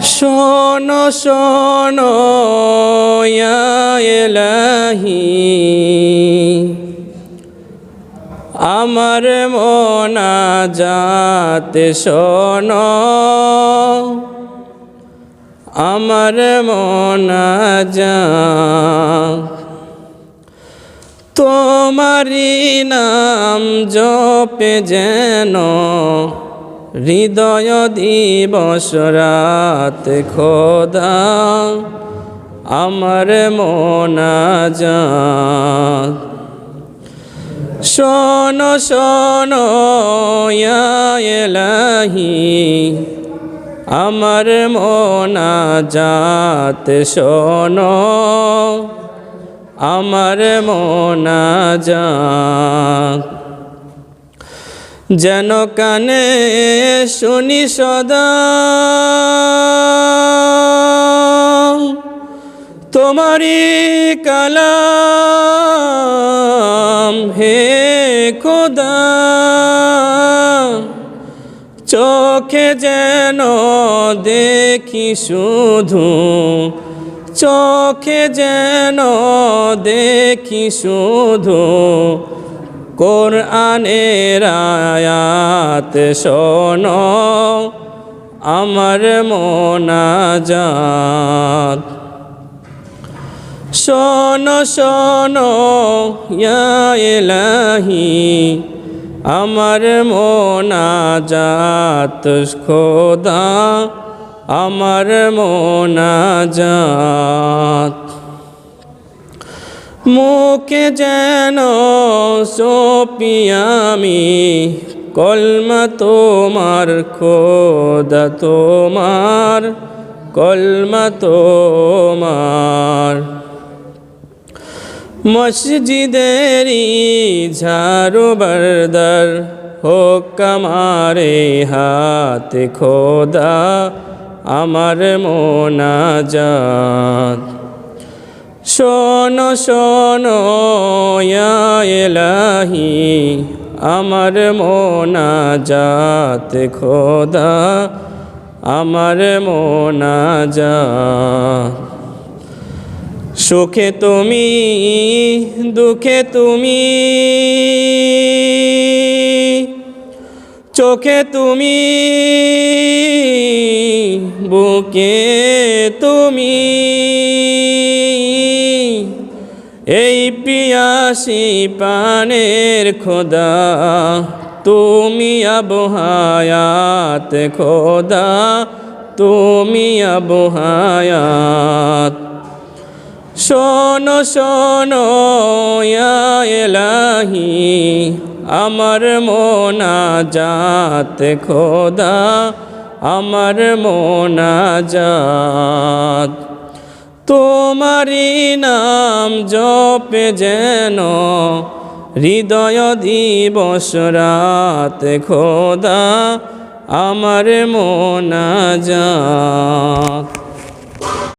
শোনো শোনো ইয়া ইলাহি, আমার মোনাজাত শোনো, আমার মোনাজাত। তোমারি নাম জপে যেন হৃদয় দিবস রাত খোদা, আমার মোনাজাত। শোনো শোনো ইয়া ইলাহি, আমার মোনাজাত শোনো, আমার মোনাজাত। যেন কানে শুনি সদা তোমারি কালাম হে খোদা, চোখে যেন দেখি শুধু, চোখে যেন দেখি শুধু কোরআনের আয়াত শোনো, আমার মোনাজাত। শোনো শোনো ইয়া ইলাহি, আমার মোনাজাত খোদা, আমার মোনাজাত। মুখে যেন সপি আমি কলমা তোমার খোদা, তোমার কলমা তোমার। মসজিদেরি ঝাড়ু বরদার হোক আমারে হাত খোদা, আমার মোনাজাত। শোনো শোনো ইয়া ইলাহি, আমার মোনাজাত খোদা, আমার মোনাজাত। সুখে তুমি দুঃখে তুমি, চোখে তুমি বুকে তুমি, এই পিয়াসি পানের খোদা, তুমি আবু হায়াত খোদা, তুমি আবু হায়াত। শোনো শোনো ইয়া ইলাহি, আমার মোনাজাত খোদা, আমার মোনাজাত। তোমারি নাম জপে যেন হৃদয় দিবস রাত খোদা, আমার মোনাজাত।